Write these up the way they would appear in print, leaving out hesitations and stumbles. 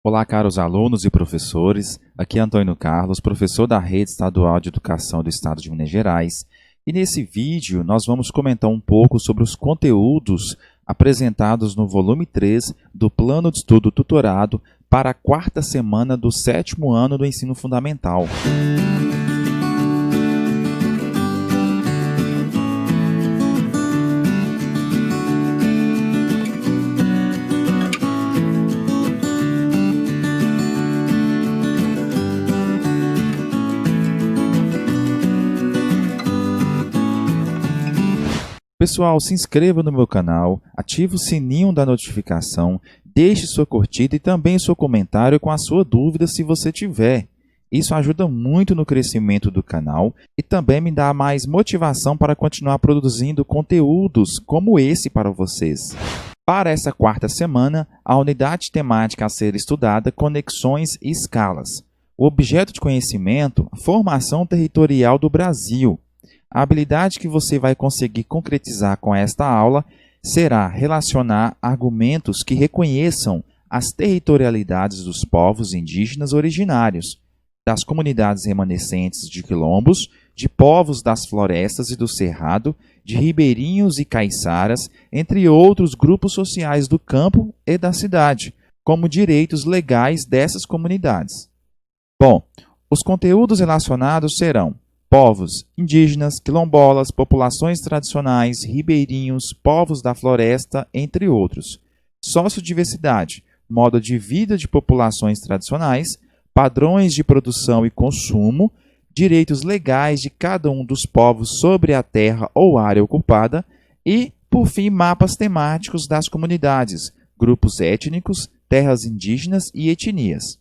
Olá, caros alunos e professores. Aqui é Antônio Carlos, professor da Rede Estadual de Educação do Estado de Minas Gerais. E nesse vídeo nós vamos comentar um pouco sobre os conteúdos apresentados no volume 3 do Plano de Estudo Tutorado para a quarta semana do 7º ano do Ensino Fundamental. Pessoal, se inscreva no meu canal, ative o sininho da notificação, deixe sua curtida e também seu comentário com a sua dúvida se você tiver. Isso ajuda muito no crescimento do canal e também me dá mais motivação para continuar produzindo conteúdos como esse para vocês. Para essa quarta semana, a unidade temática a ser estudada é Conexões e Escalas. O objeto de conhecimento, a formação territorial do Brasil. A habilidade que você vai conseguir concretizar com esta aula será relacionar argumentos que reconheçam as territorialidades dos povos indígenas originários, das comunidades remanescentes de quilombos, de povos das florestas e do cerrado, de ribeirinhos e caiçaras, entre outros grupos sociais do campo e da cidade, como direitos legais dessas comunidades. Bom, os conteúdos relacionados serão povos indígenas, quilombolas, populações tradicionais, ribeirinhos, povos da floresta, entre outros. Sociodiversidade, modo de vida de populações tradicionais, padrões de produção e consumo, direitos legais de cada um dos povos sobre a terra ou área ocupada e, por fim, mapas temáticos das comunidades, grupos étnicos, terras indígenas e etnias.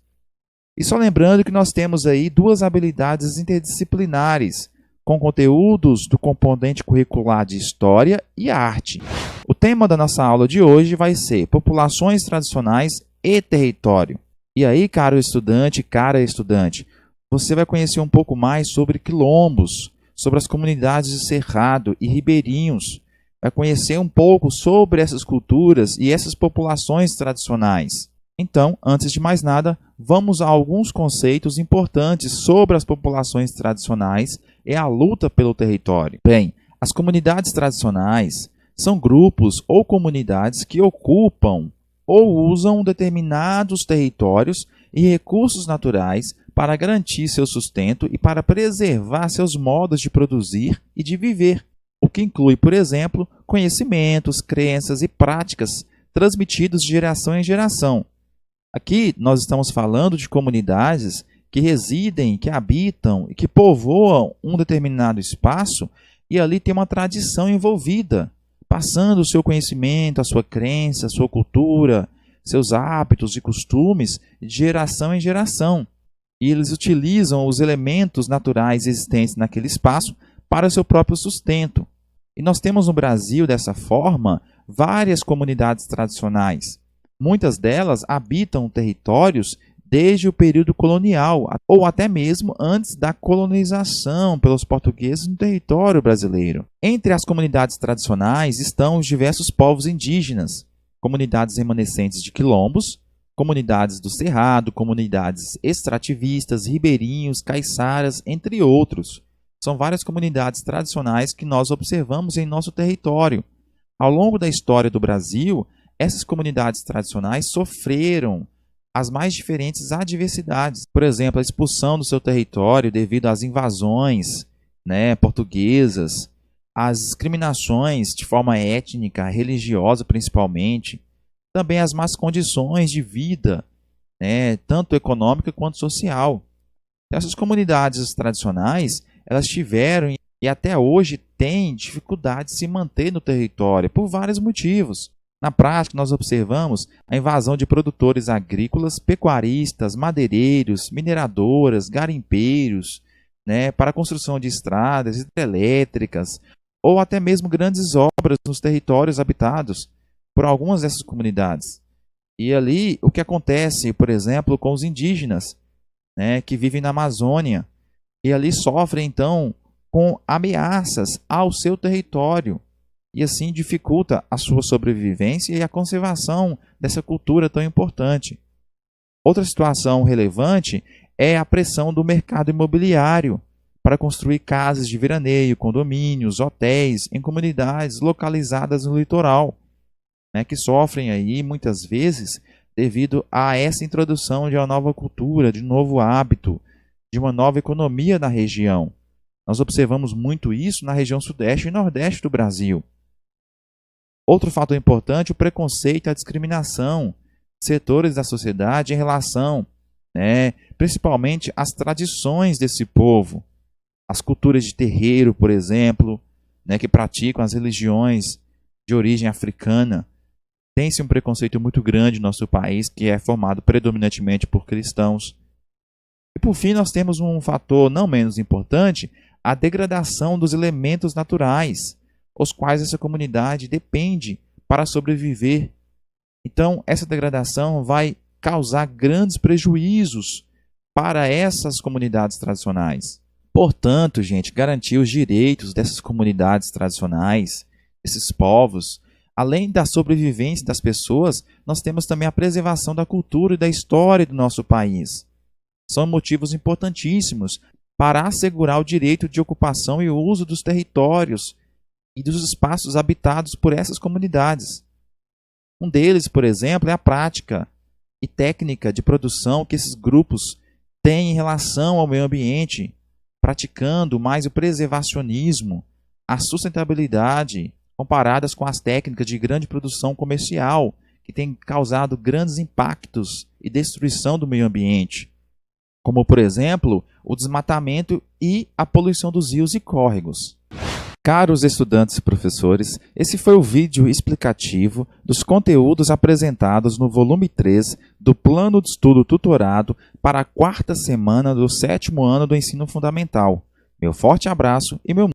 E só lembrando que nós temos aí duas habilidades interdisciplinares, com conteúdos do componente curricular de História e Arte. O tema da nossa aula de hoje vai ser Populações Tradicionais e Território. E aí, caro estudante, cara estudante, você vai conhecer um pouco mais sobre quilombos, sobre as comunidades de cerrado e ribeirinhos. Vai conhecer um pouco sobre essas culturas e essas populações tradicionais. Então, antes de mais nada, vamos a alguns conceitos importantes sobre as populações tradicionais e a luta pelo território. Bem, as comunidades tradicionais são grupos ou comunidades que ocupam ou usam determinados territórios e recursos naturais para garantir seu sustento e para preservar seus modos de produzir e de viver, o que inclui, por exemplo, conhecimentos, crenças e práticas transmitidos de geração em geração. Aqui nós estamos falando de comunidades que residem, que habitam e que povoam um determinado espaço e ali tem uma tradição envolvida, passando o seu conhecimento, a sua crença, a sua cultura, seus hábitos e costumes de geração em geração. E eles utilizam os elementos naturais existentes naquele espaço para o seu próprio sustento. E nós temos no Brasil, dessa forma, várias comunidades tradicionais. Muitas delas habitam territórios desde o período colonial ou até mesmo antes da colonização pelos portugueses no território brasileiro. Entre as comunidades tradicionais estão os diversos povos indígenas, comunidades remanescentes de quilombos, comunidades do cerrado, comunidades extrativistas, ribeirinhos, caiçaras, entre outros. São várias comunidades tradicionais que nós observamos em nosso território. Ao longo da história do Brasil, essas comunidades tradicionais sofreram as mais diferentes adversidades. Por exemplo, a expulsão do seu território devido às invasões portuguesas, as discriminações de forma étnica, religiosa principalmente, também as más condições de vida, tanto econômica quanto social. Essas comunidades tradicionais, elas tiveram e até hoje têm dificuldade de se manter no território por vários motivos. Na prática, nós observamos a invasão de produtores agrícolas, pecuaristas, madeireiros, mineradoras, garimpeiros, para a construção de estradas, hidrelétricas, ou até mesmo grandes obras nos territórios habitados por algumas dessas comunidades. E ali, o que acontece, por exemplo, com os indígenas, que vivem na Amazônia, e ali sofrem, então, com ameaças ao seu território. E assim dificulta a sua sobrevivência e a conservação dessa cultura tão importante. Outra situação relevante é a pressão do mercado imobiliário para construir casas de veraneio, condomínios, hotéis em comunidades localizadas no litoral, né, que sofrem aí muitas vezes devido a essa introdução de uma nova cultura, de um novo hábito, de uma nova economia na região. Nós observamos muito isso na região sudeste e nordeste do Brasil. Outro fator importante é o preconceito e a discriminação de setores da sociedade em relação, principalmente às tradições desse povo. As culturas de terreiro, por exemplo, que praticam as religiões de origem africana. Tem-se um preconceito muito grande no nosso país, que é formado predominantemente por cristãos. E por fim, nós temos um fator não menos importante, a degradação dos elementos naturais, os quais essa comunidade depende para sobreviver. Então, essa degradação vai causar grandes prejuízos para essas comunidades tradicionais. Portanto, gente, garantir os direitos dessas comunidades tradicionais, desses povos, além da sobrevivência das pessoas, nós temos também a preservação da cultura e da história do nosso país. São motivos importantíssimos para assegurar o direito de ocupação e uso dos territórios e dos espaços habitados por essas comunidades. Um deles, por exemplo, é a prática e técnica de produção que esses grupos têm em relação ao meio ambiente, praticando mais o preservacionismo, a sustentabilidade, comparadas com as técnicas de grande produção comercial, que têm causado grandes impactos e destruição do meio ambiente, como, por exemplo, o desmatamento e a poluição dos rios e córregos. Caros estudantes e professores, esse foi o vídeo explicativo dos conteúdos apresentados no volume 3 do Plano de Estudo Tutorado para a 4ª semana do 7º ano do Ensino Fundamental. Meu forte abraço e meu